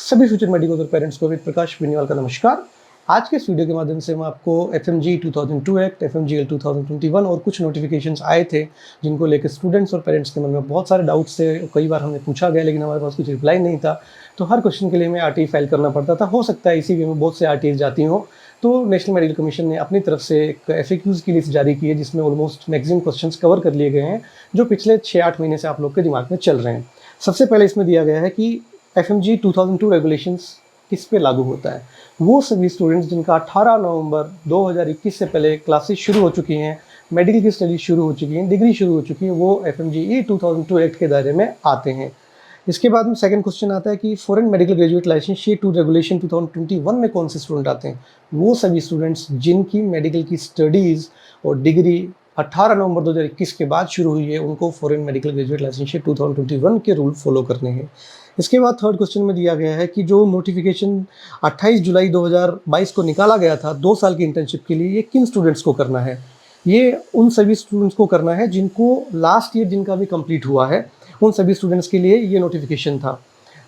सभी future medical parents को वेद प्रकाश बेनीवाल का नमस्कार। आज के इस वीडियो के माध्यम से मैं आपको FMG 2002 एक्ट, FMGL 2021 और कुछ नोटिफिकेशंस आए थे जिनको लेकर स्टूडेंट्स और पेरेंट्स के मन में बहुत सारे डाउट्स थे। कई बार हमें पूछा गया लेकिन हमारे पास कुछ रिप्लाई नहीं था, तो हर क्वेश्चन के लिए हमें RTI फाइल करना पड़ता था। हो सकता है इसी वे में बहुत से RTI जाती हों, तो नेशनल मेडिकल कमीशन ने अपनी तरफ से एक FAQs की लिस्ट जारी की है जिसमें ऑलमोस्ट मैक्सिमम क्वेश्चंस कवर कर लिए गए हैं जो पिछले 6-8 महीने से आप लोग के दिमाग में चल रहे हैं। सबसे पहले इसमें दिया गया है कि FMG 2002 रेगुलेशंस किस पे लागू होता है। वो सभी स्टूडेंट्स जिनका 18 नवंबर 2021 से पहले क्लासेस शुरू हो चुकी हैं, मेडिकल की स्टडीज शुरू हो चुकी हैं, डिग्री शुरू हो चुकी है, वो FMGE 2002 एक्ट के दायरे में आते हैं। इसके बाद में सेकंड क्वेश्चन आता है कि foreign medical graduate licence to regulation 2021 में कौन से स्टूडेंट आते हैं। वो सभी स्टूडेंट्स जिनकी मेडिकल की स्टडीज़ और डिग्री 18 नवंबर 2021 के बाद शुरू हुई है, उनको फॉरेन मेडिकल ग्रेजुएट लाइसेंस 2021 के रूल फॉलो करने हैं। इसके बाद थर्ड क्वेश्चन में दिया गया है कि जो नोटिफिकेशन 28 जुलाई 2022 को निकाला गया था 2 साल की इंटर्नशिप के लिए, ये किन स्टूडेंट्स को करना है। ये उन सभी स्टूडेंट्स को करना है जिनको लास्ट ईयर जिनका भी कंप्लीट हुआ है, उन सभी स्टूडेंट्स के लिए ये नोटिफिकेशन था।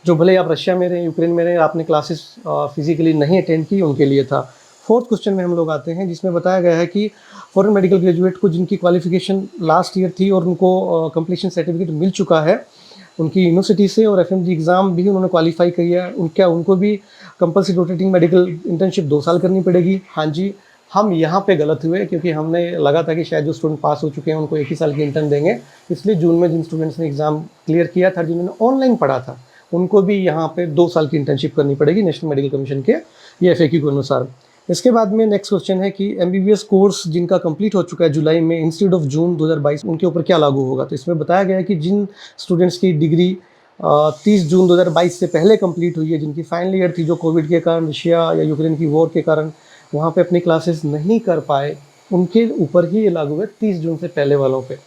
जो भले आप रशिया में रहें, यूक्रेन में रहें, आपने क्लासेस फिजिकली नहीं अटेंड की, उनके लिए था। फोर्थ क्वेश्चन में हम लोग आते हैं जिसमें बताया गया है कि फॉरेन मेडिकल ग्रेजुएट को जिनकी क्वालिफिकेशन लास्ट ईयर थी और उनको कंप्लीशन सर्टिफिकेट मिल चुका है उनकी यूनिवर्सिटी से और FMG एग्ज़ाम भी उन्होंने क्वालिफाई किया है, उनको भी कंपल्सरी रोटेटिंग मेडिकल इंटर्नशिप 2 साल करनी पड़ेगी। हाँ जी, हम यहाँ पे गलत हुए क्योंकि हमने लगा था कि शायद जो स्टूडेंट पास हो चुके हैं उनको 1 ही साल की इंटर्न देंगे, इसलिए जून में जिन स्टूडेंट्स ने एग्ज़ाम क्लियर किया था, जिन्होंने ऑनलाइन पढ़ा था, उनको भी यहाँ पे 2 साल की इंटर्नशिप करनी पड़ेगी नेशनल मेडिकल कमीशन के ये FAQ के अनुसार। इसके बाद में नेक्स्ट क्वेश्चन है कि MBBS कोर्स जिनका कंप्लीट हो चुका है जुलाई में इंस्टीट्यूट ऑफ जून 2022, उनके ऊपर क्या लागू होगा। तो इसमें बताया गया है कि जिन स्टूडेंट्स की डिग्री 30 जून 2022 से पहले कंप्लीट हुई है, जिनकी फाइनल ईयर थी, जो कोविड के कारण, रशिया या यूक्रेन की वॉर के कारण वहाँ पे अपनी क्लासेस नहीं कर पाए, उनके ऊपर ही ये लागू है 30 जून से पहले वालों पे।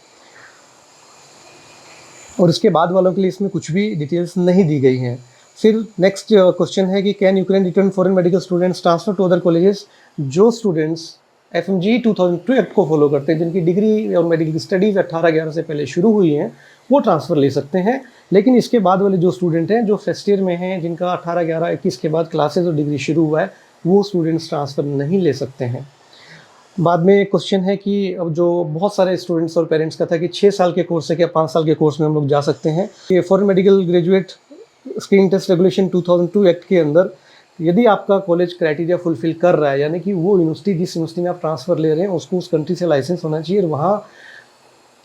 और इसके बाद वालों के लिए इसमें कुछ भी डिटेल्स नहीं दी गई हैं। फिर नेक्स्ट क्वेश्चन है कि can Ukraine return foreign medical students transfer to other colleges. जो स्टूडेंट्स FMG 2002 एक्ट को फॉलो करते हैं, जिनकी डिग्री और मेडिकल की स्टडीज़ 18/11 से पहले शुरू हुई हैं, वो ट्रांसफ़र ले सकते हैं। लेकिन इसके बाद वाले जो स्टूडेंट हैं जो फर्स्ट ईयर में हैं, जिनका 18/11/21 के बाद क्लासेज और डिग्री शुरू हुआ है, वो स्टूडेंट्स ट्रांसफ़र नहीं ले सकते हैं। बाद में एक क्वेश्चन है कि अब जो बहुत सारे स्टूडेंट्स और पेरेंट्स का था कि 6 साल के कोर्स से क्या 5 साल के कोर्स में हम लोग जा सकते हैं। ये foreign medical graduate screening test regulation 2002 act के अंदर यदि आपका कॉलेज क्राइटेरिया फुलफिल कर रहा है, यानी कि वो यूनिवर्सिटी जिस यूनिवर्सिटी में आप ट्रांसफ़र ले रहे हैं उसको उस कंट्री से लाइसेंस होना चाहिए और वहाँ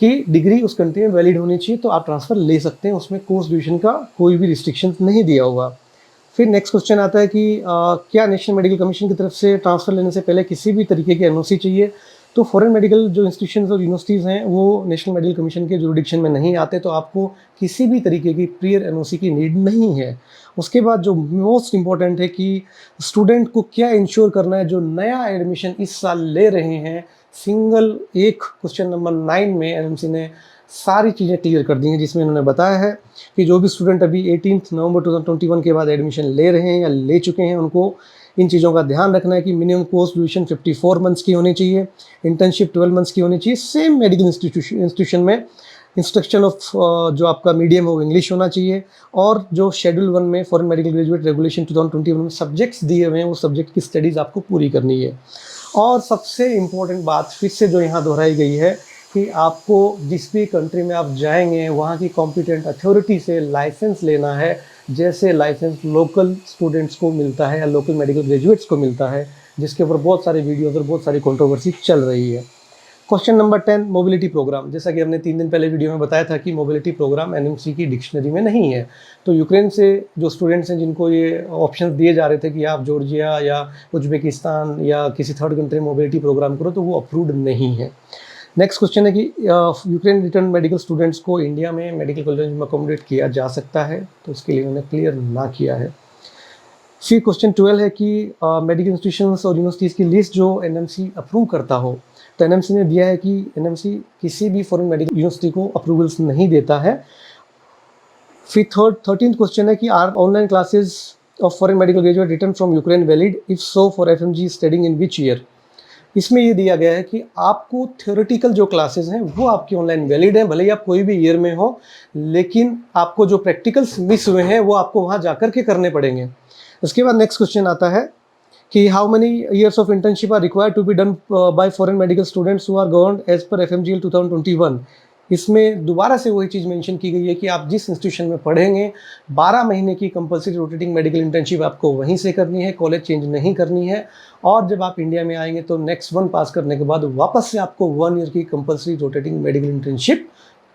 की डिग्री उस कंट्री में वैलिड होनी चाहिए, तो आप ट्रांसफ़र ले सकते हैं। उसमें कोर्स ड्यूरेशन का कोई भी रिस्ट्रिक्शन नहीं दिया होगा। फिर नेक्स्ट क्वेश्चन आता है कि क्या नेशनल मेडिकल कमीशन की तरफ से ट्रांसफ़र लेने से पहले किसी भी तरीके की NOC चाहिए। तो फॉरेन मेडिकल जो इंस्टीट्यूशंस और यूनिवर्सिटीज़ हैं वो नेशनल मेडिकल कमीशन के जुरिडिक्शन में नहीं आते, तो आपको किसी भी तरीके की प्रियर NOC की नीड नहीं है। उसके बाद जो मोस्ट इम्पॉर्टेंट है कि स्टूडेंट को क्या इंश्योर करना है जो नया एडमिशन इस साल ले रहे हैं। सिंगल एक क्वेश्चन नंबर 9 में NMC ने सारी चीज़ें क्लियर कर दी हैं, जिसमें इन्होंने बताया है कि जो भी स्टूडेंट अभी 18 नवंबर 2021 के बाद एडमिशन ले रहे हैं या ले चुके हैं, उनको इन चीज़ों का ध्यान रखना है कि मिनिमम कोर्स ड्यूरेशन 54 मंथ्स की होनी चाहिए, इंटर्नशिप 12 मंथ्स की होनी चाहिए। सेम मेडिकल इंस्टीट्यूशन में इंस्ट्रक्शन ऑफ जो आपका मीडियम हो इंग्लिश होना चाहिए, और जो शेड्यूल 1 में फॉरेन मेडिकल ग्रेजुएट रेगुलेशन 2021 में सब्जेक्ट्स दिए हुए हैं, वो सब्जेक्ट की स्टडीज़ आपको पूरी करनी है। और सबसे इम्पोर्टेंट बात फिर से जो यहाँ दोहराई गई है कि आपको जिस भी कंट्री में आप जाएंगे वहाँ की कॉम्पिटेंट अथॉरिटी से लाइसेंस लेना है, जैसे लाइसेंस लोकल स्टूडेंट्स को मिलता है या लोकल मेडिकल ग्रेजुएट्स को मिलता है, जिसके ऊपर बहुत सारे वीडियोज़ और बहुत सारी कंट्रोवर्सी चल रही है। Question number 10, mobility programme. जैसा कि हमने 3 दिन पहले वीडियो में बताया था कि मोबिलिटी प्रोग्राम NMC की डिक्शनरी में नहीं है। तो यूक्रेन से जो स्टूडेंट्स हैं जिनको ये ऑप्शंस दिए जा रहे थे कि आप जॉर्जिया या उज्बेकिस्तान या किसी थर्ड कंट्री में मोबिलिटी प्रोग्राम करो, तो वो अप्रूव्ड नहीं है। नेक्स्ट क्वेश्चन है कि यूक्रेन रिटर्न मेडिकल स्टूडेंट्स को इंडिया में मेडिकल कॉलेज में अकोमोडेट किया जा सकता है, तो उसके लिए उन्होंने क्लियर ना किया है। फिर क्वेश्चन 12 है कि मेडिकल इंस्टीट्यूशंस और यूनिवर्सिटीज़ की लिस्ट जो NMC अप्रूव करता हो, तो NMC ने दिया है कि NMC किसी भी फॉरेन मेडिकल यूनिवर्सिटी को अप्रूवल्स नहीं देता है। फिर 13th क्वेश्चन है कि are online classes of foreign medical graduate return from Ukraine valid, if so for FMG studying in which year. इसमें ये दिया गया है कि आपको थ्योरेटिकल जो क्लासेस हैं वो आपकी ऑनलाइन वैलिड हैं, भले ही आप कोई भी ईयर में हो, लेकिन आपको जो प्रैक्टिकल्स मिस हुए हैं वो आपको वहाँ जा कर के करने पड़ेंगे। उसके बाद नेक्स्ट क्वेश्चन आता है कि how many years of internship are required to be done by foreign medical students who are governed as per FMGL 2021। इसमें दोबारा से वही चीज़ मेंशन की गई है कि आप जिस इंस्टीट्यूशन में पढ़ेंगे 12 महीने की कंपलसरी रोटेटिंग मेडिकल इंटर्नशिप आपको वहीं से करनी है, कॉलेज चेंज नहीं करनी है। और जब आप इंडिया में आएंगे तो नेक्स्ट 1 पास करने के बाद वापस से आपको 1 ईयर की compulsory rotating medical internship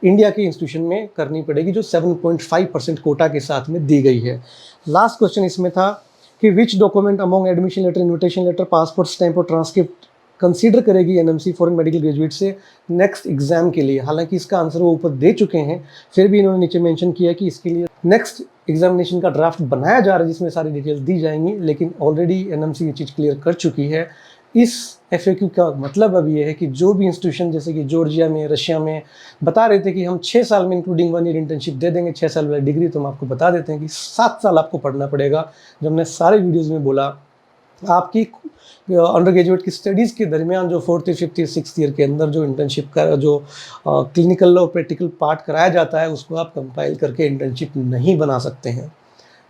India के इंस्टीट्यूशन में करनी पड़ेगी, जो 7.5% कोटा के साथ में दी गई है। लास्ट क्वेश्चन इसमें था कि which document among admission letter, invitation letter, passport stamp और ट्रांसक्रिप्ट कंसीडर करेगी NMC फॉरेन मेडिकल ग्रेजुएट से नेक्स्ट एग्जाम के लिए। हालांकि इसका आंसर वो ऊपर दे चुके हैं, फिर भी इन्होंने नीचे मेंशन किया कि इसके लिए नेक्स्ट एग्जामिनेशन का ड्राफ्ट बनाया जा रहा है जिसमें सारी डिटेल्स दी जाएंगी, लेकिन ऑलरेडी NMC ये चीज़ क्लियर कर चुकी है। इस FAQ का मतलब अब ये है कि जो भी इंस्टीट्यूशन जैसे कि जॉर्जिया में, रशिया में बता रहे थे कि हम 6 साल में इंक्लूडिंग 1 ईयर इंटर्नशिप दे देंगे, 6 साल वाली डिग्री, तो हम आपको बता देते हैं कि 7 साल आपको पढ़ना पड़ेगा। जब हमने सारे वीडियोज़ में बोला आपकी अंडर ग्रेजुएट की स्टडीज़ के दरमियान जो 4th, 5th, 6th ईयर के अंदर जो इंटर्नशिप का जो क्लिनिकल और प्रैक्टिकल पार्ट कराया जाता है उसको आप कंपाइल करके इंटर्नशिप नहीं बना सकते हैं।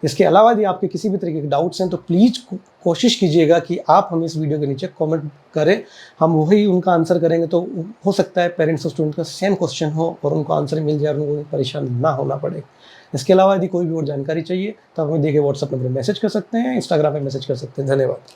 इसके अलावा यदि आपके किसी भी तरीके के डाउट्स हैं तो प्लीज़ कोशिश कीजिएगा कि आप हमें इस वीडियो के नीचे कमेंट करें, हम वही उनका आंसर करेंगे। तो हो सकता है पेरेंट्स और स्टूडेंट का सेम क्वेश्चन हो और उनको आंसर मिल जाए और उनको परेशान ना होना पड़े। इसके अलावा यदि कोई भी और जानकारी चाहिए तो आप हमें दिए गए व्हाट्सएप नंबर पर मैसेज कर सकते हैं, इंस्टाग्राम पर मैसेज कर सकते हैं। धन्यवाद।